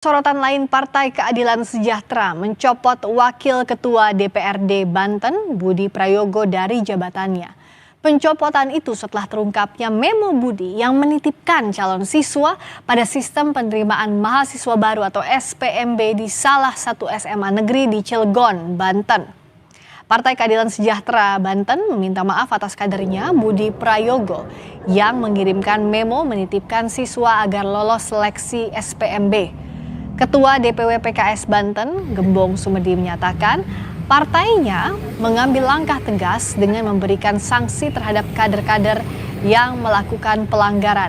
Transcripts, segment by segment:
Sorotan lain, Partai Keadilan Sejahtera mencopot Wakil Ketua DPRD Banten, Budi Prayogo, dari jabatannya. Pencopotan itu setelah terungkapnya memo Budi yang menitipkan calon siswa pada sistem penerimaan mahasiswa baru atau SPMB di salah satu SMA negeri di Cilegon, Banten. Partai Keadilan Sejahtera Banten meminta maaf atas kadernya Budi Prayogo yang mengirimkan memo menitipkan siswa agar lolos seleksi SPMB. Ketua DPW PKS Banten, Gembong Sumedi, menyatakan partainya mengambil langkah tegas dengan memberikan sanksi terhadap kader-kader yang melakukan pelanggaran.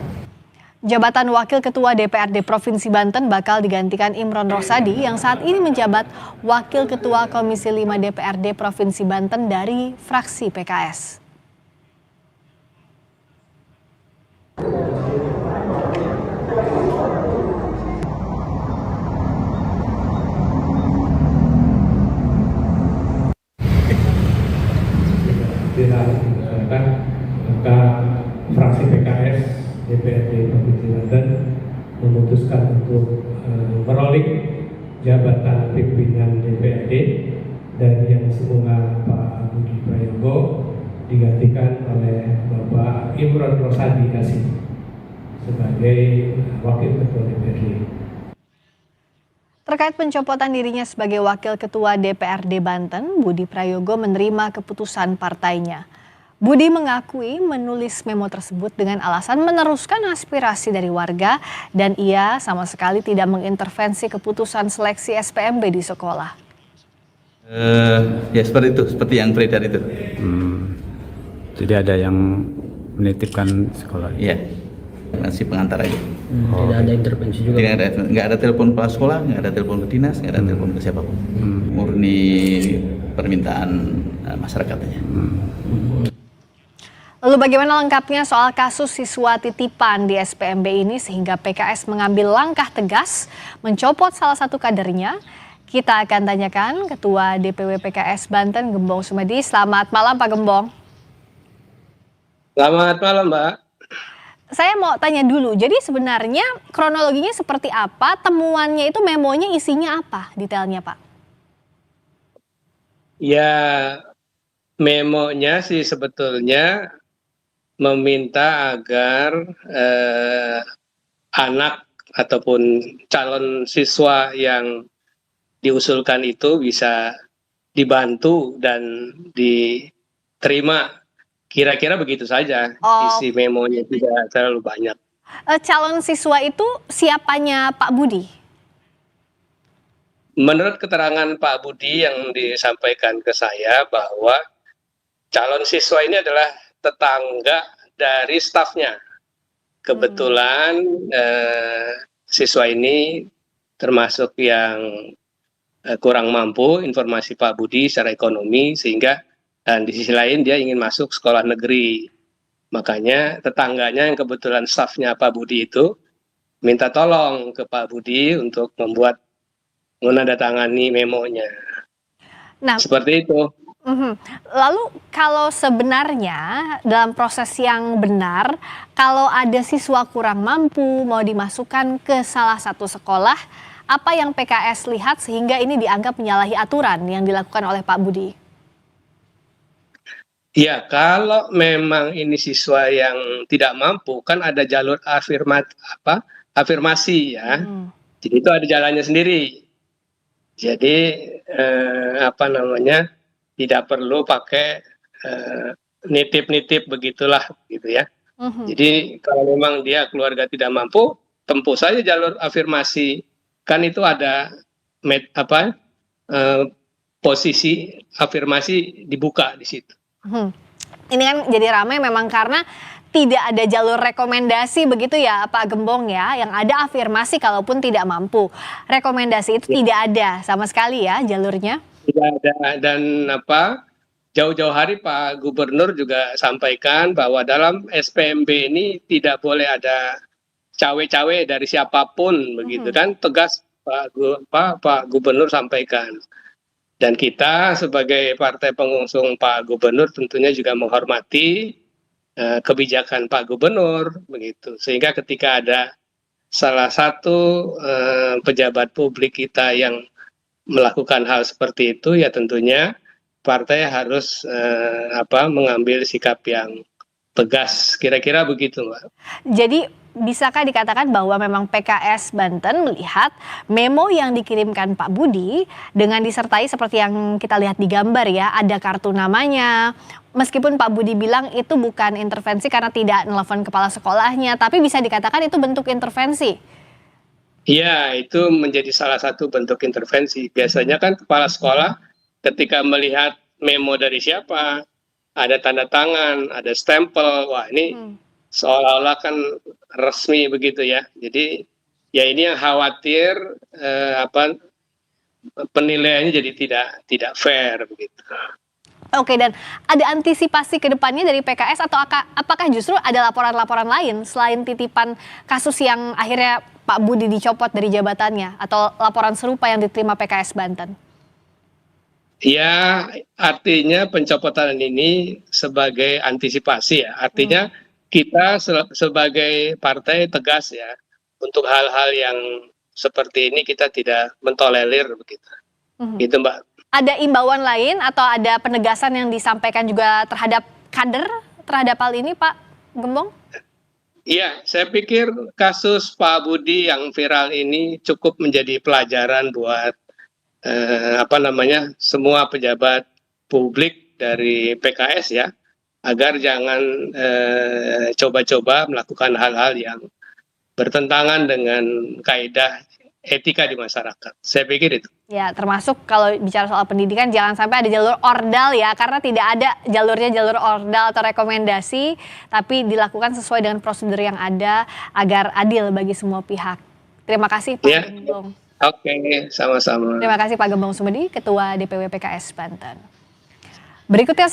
Jabatan Wakil Ketua DPRD Provinsi Banten bakal digantikan Imron Rosadi yang saat ini menjabat Wakil Ketua Komisi 5 DPRD Provinsi Banten dari fraksi PKS. Dilakukan maka fraksi PKS DPRD Provinsi Banten memutuskan untuk merolling jabatan pimpinan DPRD dan yang semula Pak Budi Prayogo digantikan oleh Bapak Imron Rosadi sebagai Wakil Ketua DPRD. Terkait pencopotan dirinya sebagai Wakil Ketua DPRD Banten, Budi Prayogo menerima keputusan partainya. Budi mengakui menulis memo tersebut dengan alasan meneruskan aspirasi dari warga dan ia sama sekali tidak mengintervensi keputusan seleksi SPMB di sekolah. Ya seperti itu, seperti yang beredar itu. Jadi ada yang menitipkan sekolah? Iya, masih pengantar aja. Tidak ada intervensi juga? Nggak ada telepon kepala sekolah, nggak ada telepon ke dinas, nggak ada telepon ke siapapun. Murni permintaan masyarakatnya. Lalu bagaimana lengkapnya soal kasus siswa titipan di SPMB ini sehingga PKS mengambil langkah tegas mencopot salah satu kadernya? Kita akan tanyakan Ketua DPW PKS Banten, Gembong Sumedi. Selamat malam Pak Gembong. Selamat malam Mbak. Saya mau tanya dulu, jadi sebenarnya kronologinya seperti apa? Temuannya itu memonya isinya apa detailnya Pak? Ya, memonya sih sebetulnya meminta agar anak ataupun calon siswa yang diusulkan itu bisa dibantu dan diterima. Kira-kira begitu saja. Isi memonya tidak terlalu banyak. Calon siswa itu siapanya Pak Budi? Menurut keterangan Pak Budi yang disampaikan ke saya bahwa calon siswa ini adalah tetangga dari stafnya. Kebetulan siswa ini termasuk yang kurang mampu, informasi Pak Budi secara ekonomi, sehingga dan di sisi lain dia ingin masuk sekolah negeri. Makanya tetangganya yang kebetulan stafnya Pak Budi itu minta tolong ke Pak Budi untuk membuat menandatangani memonya. Nah, seperti itu. Lalu kalau sebenarnya dalam proses yang benar, kalau ada siswa kurang mampu mau dimasukkan ke salah satu sekolah, apa yang PKS lihat sehingga ini dianggap menyalahi aturan yang dilakukan oleh Pak Budi? Ya, kalau memang ini siswa yang tidak mampu, kan ada jalur afirmasi ya. Jadi itu ada jalannya sendiri. Jadi tidak perlu pakai nitip-nitip begitulah gitu ya. Jadi kalau memang dia keluarga tidak mampu, tempuh saja jalur afirmasi. Kan itu ada posisi afirmasi dibuka di situ. Ini kan jadi ramai memang karena tidak ada jalur rekomendasi begitu ya Pak Gembong ya, yang ada afirmasi kalaupun tidak mampu. Rekomendasi itu tidak ada sama sekali ya jalurnya? Tidak ada, dan jauh-jauh hari Pak Gubernur juga sampaikan bahwa dalam SPMB ini tidak boleh ada cawe-cawe dari siapapun begitu kan, tegas Pak Gubernur sampaikan. Dan kita sebagai partai pengusung Pak Gubernur tentunya juga menghormati kebijakan Pak Gubernur begitu. Sehingga ketika ada salah satu pejabat publik kita yang melakukan hal seperti itu, ya tentunya partai harus mengambil sikap yang tegas, kira-kira begitu, Mbak. Jadi bisakah dikatakan bahwa memang PKS Banten melihat memo yang dikirimkan Pak Budi dengan disertai seperti yang kita lihat di gambar ya, ada kartu namanya. Meskipun Pak Budi bilang itu bukan intervensi karena tidak nelfon kepala sekolahnya, tapi bisa dikatakan itu bentuk intervensi. Iya, itu menjadi salah satu bentuk intervensi. Biasanya kan kepala sekolah ketika melihat memo dari siapa, ada tanda tangan, ada stempel, wah ini seolah-olah kan resmi begitu ya. Jadi ya ini yang khawatir penilaiannya jadi tidak fair begitu. Oke, dan ada antisipasi ke depannya dari PKS atau apakah justru ada laporan-laporan lain selain titipan kasus yang akhirnya Pak Budi dicopot dari jabatannya atau laporan serupa yang diterima PKS Banten? Ya, artinya pencopotan ini sebagai antisipasi ya. Artinya kita sebagai partai tegas ya, untuk hal-hal yang seperti ini kita tidak mentolerir begitu. Gitu, Mbak. Ada imbauan lain atau ada penegasan yang disampaikan juga terhadap kader terhadap hal ini, Pak Gembong? Iya, saya pikir kasus Pak Budi yang viral ini cukup menjadi pelajaran buat semua pejabat publik dari PKS ya, agar jangan coba-coba melakukan hal-hal yang bertentangan dengan kaidah etika di masyarakat. Saya pikir itu. Ya, termasuk kalau bicara soal pendidikan jangan sampai ada jalur ordal ya, karena tidak ada jalur ordal atau rekomendasi, tapi dilakukan sesuai dengan prosedur yang ada agar adil bagi semua pihak. Terima kasih Pak Gembong. Oke, sama-sama. Terima kasih Pak Gembong Sumedi, Ketua DPW PKS Banten. Berikutnya